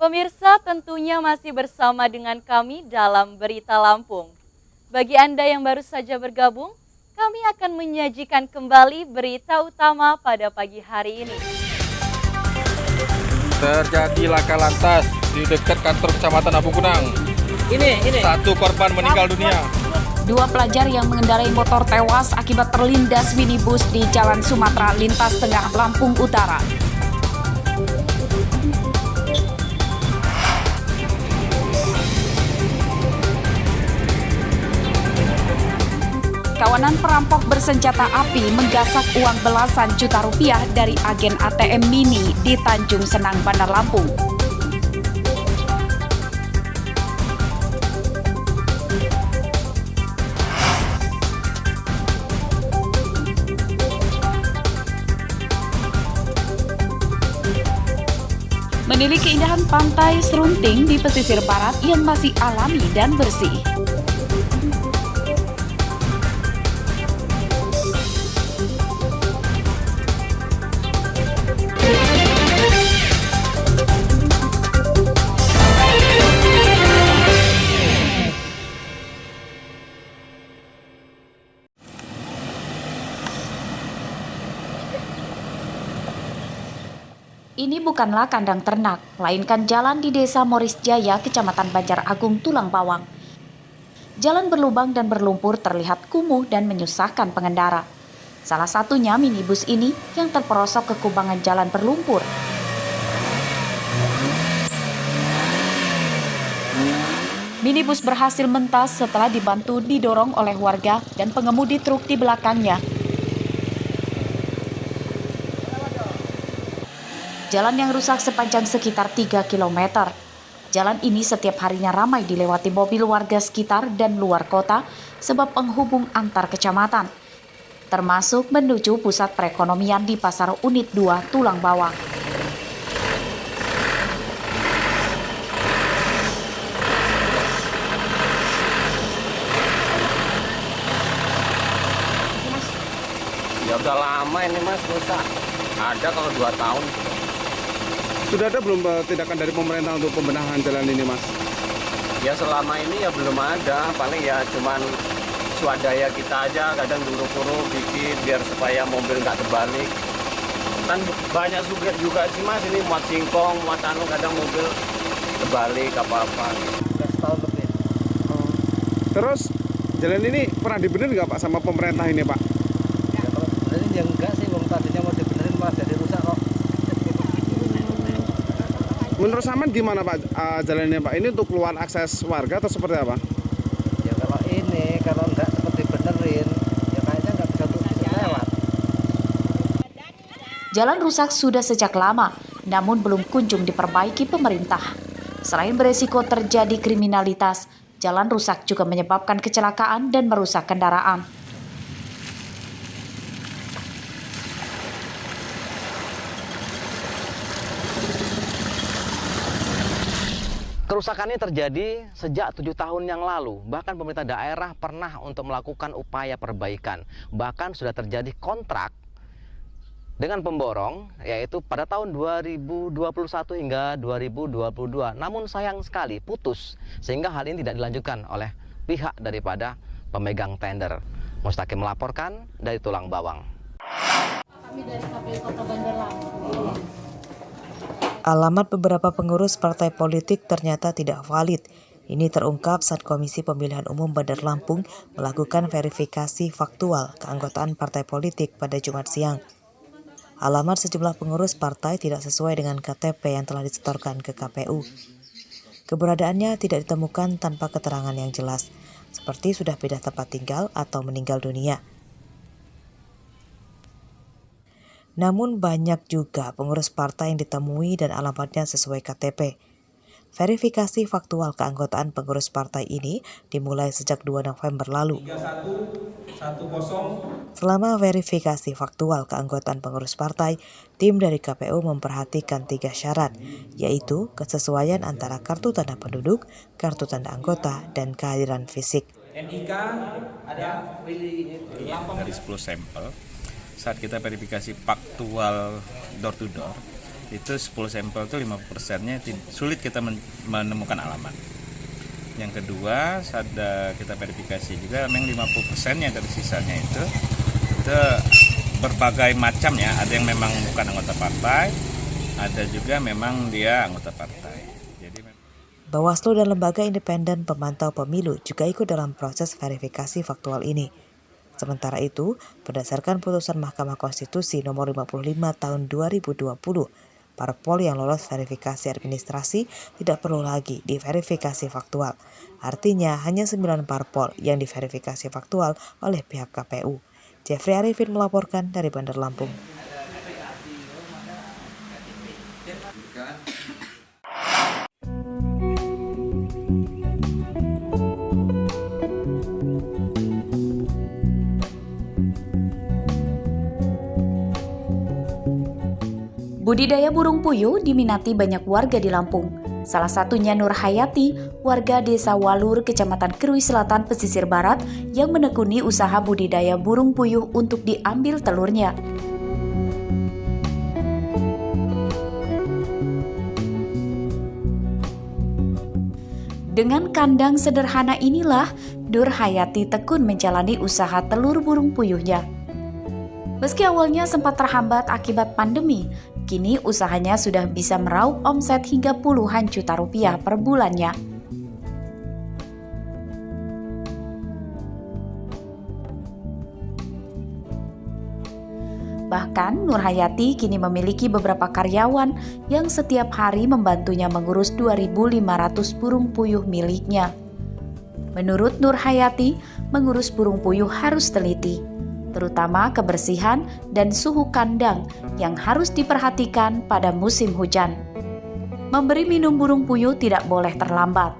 Pemirsa, tentunya masih bersama dengan kami dalam Berita Lampung. Bagi Anda yang baru saja bergabung, kami akan menyajikan kembali berita utama pada pagi hari ini. Terjadi laka lantas di dekat kantor Kecamatan Abu Gunang. Ini. 1 korban meninggal dunia. 2 pelajar yang mengendarai motor tewas akibat terlindas minibus di Jalan Sumatera Lintas Tengah Lampung Utara. Kawanan perampok bersenjata api menggasak uang belasan juta rupiah dari agen ATM Mini di Tanjung Senang, Bandar Lampung. Menilik keindahan pantai Serunting di pesisir barat yang masih alami dan bersih. Ini bukanlah kandang ternak, melainkan jalan di Desa Moris Jaya, Kecamatan Banjar Agung, Tulang Bawang. Jalan berlubang dan berlumpur terlihat kumuh dan menyusahkan pengendara. Salah satunya minibus ini yang terperosok ke kubangan jalan berlumpur. Minibus berhasil mentas setelah dibantu didorong oleh warga dan pengemudi truk di belakangnya. Jalan yang rusak sepanjang sekitar 3 km. Jalan ini setiap harinya ramai dilewati mobil warga sekitar dan luar kota sebab penghubung antar kecamatan, termasuk menuju pusat perekonomian di Pasar Unit 2 Tulang Bawang. Ya udah lama ini mas rusak. Ada kalau 2 tahun. Sudah ada belum tindakan dari pemerintah untuk pembenahan jalan ini, Mas? Ya selama ini ya belum ada. Paling ya cuman swadaya kita aja, kadang dulu-dulu bikin biar supaya mobil nggak terbalik. Kan banyak juga sih mas, ini muat singkong, muat kadang mobil terbalik apa-apa. Udah setahun lebih. Terus jalan ini pernah dibenerin nggak Pak sama pemerintah ini Pak? Ya kalau dibenerin ya enggak sih, wong tadinya mau dibenerin malah jadi rusak kok. Menurut Saman gimana Pak jalan ini Pak? Ini untuk keluar akses warga atau seperti apa? Ya kalau ini, kalau enggak seperti benerin, ya kayaknya nggak bisa lewat. Jalan rusak sudah sejak lama, namun belum kunjung diperbaiki pemerintah. Selain beresiko terjadi kriminalitas, jalan rusak juga menyebabkan kecelakaan dan merusak kendaraan. Kerusakan ini terjadi sejak 7 tahun yang lalu. Bahkan pemerintah daerah pernah untuk melakukan upaya perbaikan. Bahkan sudah terjadi kontrak dengan pemborong, yaitu pada tahun 2021 hingga 2022. Namun sayang sekali putus, sehingga hal ini tidak dilanjutkan oleh pihak daripada pemegang tender. Mustaqim melaporkan dari Tulang Bawang. Kami dari KPU Kota Bandar Lampung. Alamat beberapa pengurus partai politik ternyata tidak valid. Ini terungkap saat Komisi Pemilihan Umum Bandar Lampung melakukan verifikasi faktual keanggotaan partai politik pada Jumat siang. Alamat sejumlah pengurus partai tidak sesuai dengan KTP yang telah disetorkan ke KPU. Keberadaannya tidak ditemukan tanpa keterangan yang jelas, seperti sudah pindah tempat tinggal atau meninggal dunia. Namun banyak juga pengurus partai yang ditemui dan alamatnya sesuai KTP. Verifikasi faktual keanggotaan pengurus partai ini dimulai sejak 2 November lalu. Selama verifikasi faktual keanggotaan pengurus partai, tim dari KPU memperhatikan 3 syarat, yaitu kesesuaian antara kartu tanda penduduk, kartu tanda anggota, dan kehadiran fisik. NIK ada dari 10 sampel. Saat kita verifikasi faktual door to door, itu 10 sampel itu 50%-nya sulit kita menemukan alamat. Yang kedua, saat kita verifikasi juga memang 50%-nya dari sisanya itu berbagai macam ya, ada yang memang bukan anggota partai, ada juga memang dia anggota partai. Jadi Bawaslu dan lembaga independen pemantau pemilu juga ikut dalam proses verifikasi faktual ini. Sementara itu, berdasarkan putusan Mahkamah Konstitusi nomor 55 tahun 2020, parpol yang lolos verifikasi administrasi tidak perlu lagi diverifikasi faktual. Artinya hanya 9 parpol yang diverifikasi faktual oleh pihak KPU. Jeffrey Arifin melaporkan dari Bandar Lampung. Budidaya burung puyuh diminati banyak warga di Lampung. Salah satunya Nur Hayati, warga Desa Walur, Kecamatan Krui Selatan, Pesisir Barat, yang menekuni usaha budidaya burung puyuh untuk diambil telurnya. Dengan kandang sederhana inilah, Nur Hayati tekun menjalani usaha telur burung puyuhnya. Meski awalnya sempat terhambat akibat pandemi, kini usahanya sudah bisa meraup omset hingga puluhan juta rupiah per bulannya. Bahkan Nur Hayati kini memiliki beberapa karyawan yang setiap hari membantunya mengurus 2.500 burung puyuh miliknya. Menurut Nur Hayati, mengurus burung puyuh harus teliti, terutama kebersihan dan suhu kandang yang harus diperhatikan pada musim hujan. Memberi minum burung puyuh tidak boleh terlambat.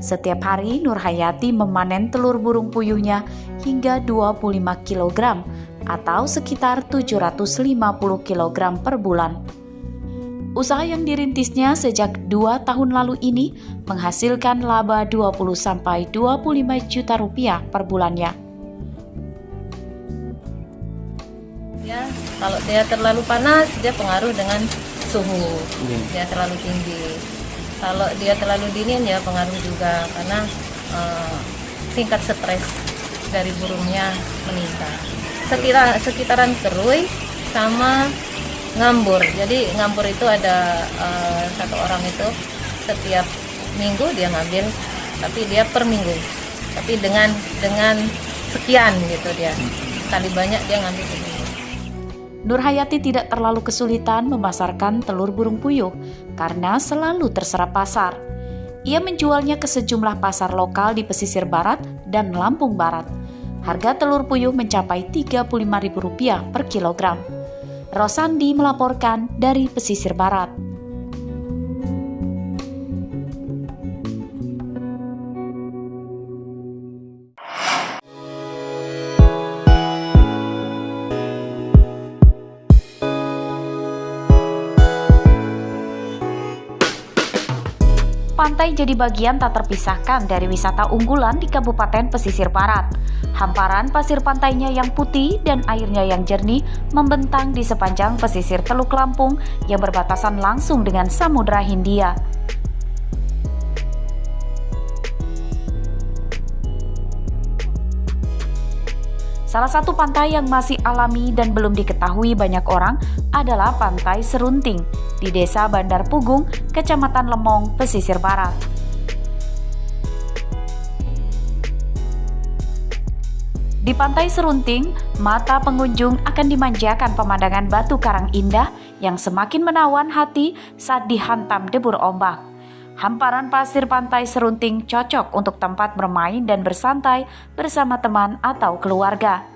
Setiap hari Nur Hayati memanen telur burung puyuhnya hingga 25 kg atau sekitar 750 kg per bulan. Usaha yang dirintisnya sejak 2 tahun lalu ini menghasilkan laba 20-25 juta rupiah per bulannya. Ya, kalau dia terlalu panas, dia pengaruh dengan suhu. Dia terlalu tinggi. Kalau dia terlalu dingin, ya pengaruh juga karena tingkat stres dari burungnya meningkat. Sekitaran Krui sama Ngambur. Jadi Ngambur itu ada satu orang itu setiap minggu dia ngambil, tapi dia per minggu. Tapi dengan sekian gitu dia. Sekali banyak dia ngambil seminggu. Nur Hayati tidak terlalu kesulitan memasarkan telur burung puyuh karena selalu terserap pasar. Ia menjualnya ke sejumlah pasar lokal di pesisir barat dan Lampung Barat. Harga telur puyuh mencapai Rp35.000 per kilogram. Rosandi melaporkan dari pesisir barat. Pantai jadi bagian tak terpisahkan dari wisata unggulan di Kabupaten Pesisir Barat. Hamparan pasir pantainya yang putih dan airnya yang jernih membentang di sepanjang pesisir Teluk Lampung yang berbatasan langsung dengan Samudra Hindia. Salah satu pantai yang masih alami dan belum diketahui banyak orang adalah Pantai Serunting di Desa Bandar Pugung, Kecamatan Lemong, Pesisir Barat. Di Pantai Serunting, mata pengunjung akan dimanjakan pemandangan batu karang indah yang semakin menawan hati saat dihantam debur ombak. Hamparan pasir Pantai Serunting cocok untuk tempat bermain dan bersantai bersama teman atau keluarga.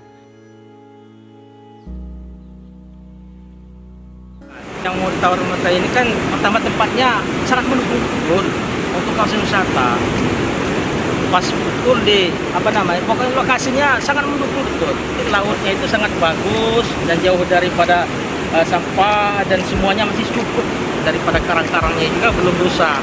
Yang mau ditawarin pantai ini kan pertama tempatnya sangat mendukung untuk kawasan wisata. Pas betul di pokoknya lokasinya sangat mendukung betul. Lautnya itu sangat bagus dan jauh daripada sampah dan semuanya masih cukup, daripada karang-karangnya juga belum rusak.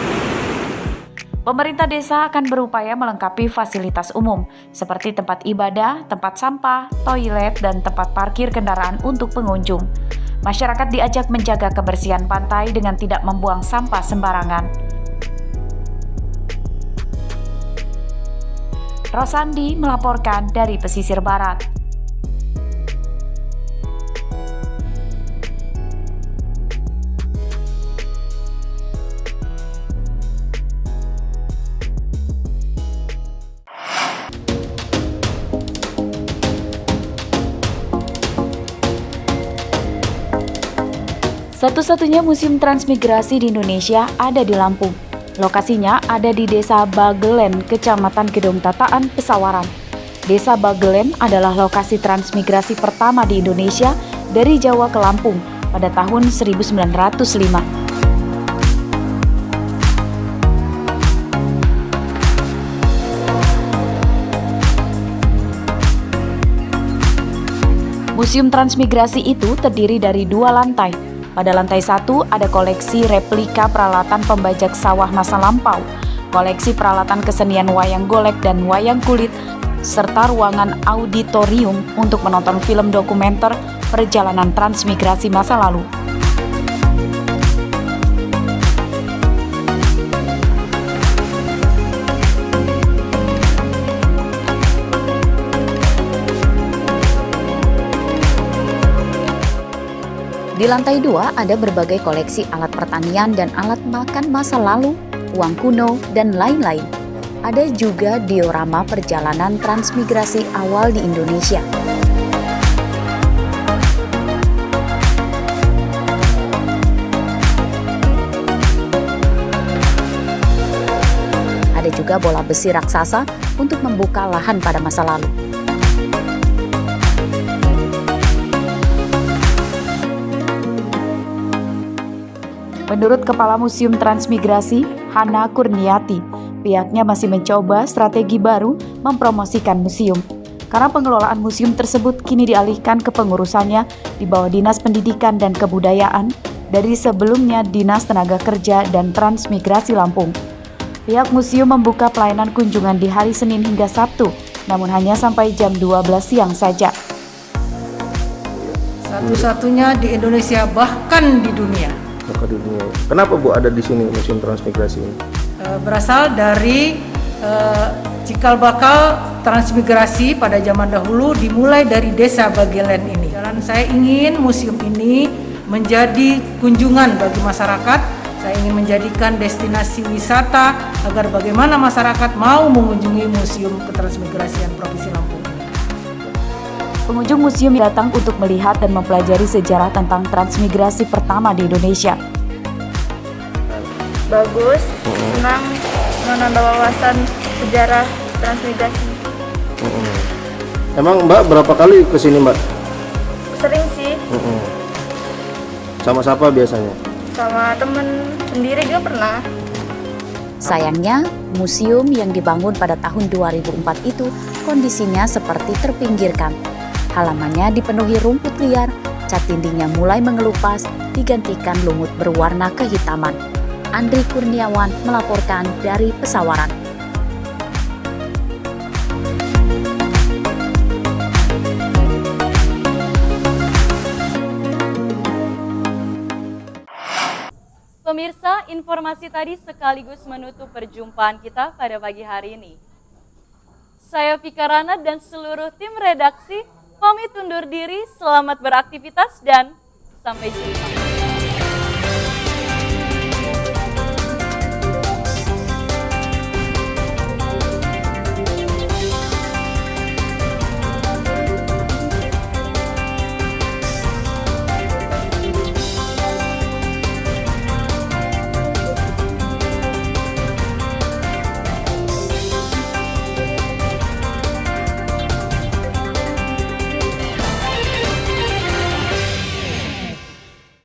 Pemerintah desa akan berupaya melengkapi fasilitas umum seperti tempat ibadah, tempat sampah, toilet, dan tempat parkir kendaraan untuk pengunjung. Masyarakat diajak menjaga kebersihan pantai dengan tidak membuang sampah sembarangan. Rosandi melaporkan dari pesisir barat. Satu-satunya museum transmigrasi di Indonesia ada di Lampung. Lokasinya ada di Desa Bagelen, Kecamatan Gedong Tataan, Pesawaran. Desa Bagelen adalah lokasi transmigrasi pertama di Indonesia dari Jawa ke Lampung pada tahun 1905. Museum transmigrasi itu terdiri dari 2 lantai. Pada lantai 1 ada koleksi replika peralatan pembajak sawah masa lampau, koleksi peralatan kesenian wayang golek dan wayang kulit, serta ruangan auditorium untuk menonton film dokumenter perjalanan transmigrasi masa lalu. Di lantai 2 ada berbagai koleksi alat pertanian dan alat makan masa lalu, uang kuno, dan lain-lain. Ada juga diorama perjalanan transmigrasi awal di Indonesia. Ada juga bola besi raksasa untuk membuka lahan pada masa lalu. Menurut Kepala Museum Transmigrasi, Hana Kurniati, pihaknya masih mencoba strategi baru mempromosikan museum. Karena pengelolaan museum tersebut kini dialihkan ke pengurusannya di bawah Dinas Pendidikan dan Kebudayaan dari sebelumnya Dinas Tenaga Kerja dan Transmigrasi Lampung. Pihak museum membuka pelayanan kunjungan di hari Senin hingga Sabtu, namun hanya sampai jam 12 siang saja. Satu-satunya di Indonesia, bahkan di dunia. Kenapa Bu ada di sini museum transmigrasi ini? Berasal dari cikal bakal transmigrasi pada zaman dahulu dimulai dari Desa Bagelen ini. Dan saya ingin museum ini menjadi kunjungan bagi masyarakat. Saya ingin menjadikan destinasi wisata agar bagaimana masyarakat mau mengunjungi Museum Ketransmigrasian Provinsi Lampung. Pengunjung museum datang untuk melihat dan mempelajari sejarah tentang transmigrasi pertama di Indonesia. Bagus, senang menambah wawasan sejarah transmigrasi. Emang Mbak berapa kali kesini Mbak? Sering sih. Sama siapa biasanya? Sama temen sendiri juga pernah. Sayangnya, museum yang dibangun pada tahun 2004 itu kondisinya seperti terpinggirkan. Halamannya dipenuhi rumput liar, cat dindingnya mulai mengelupas, digantikan lumut berwarna kehitaman. Andri Kurniawan melaporkan dari Pesawaran. Pemirsa, informasi tadi sekaligus menutup perjumpaan kita pada pagi hari ini. Saya Vika Rana dan seluruh tim redaksi pamit undur diri, selamat beraktivitas dan sampai jumpa.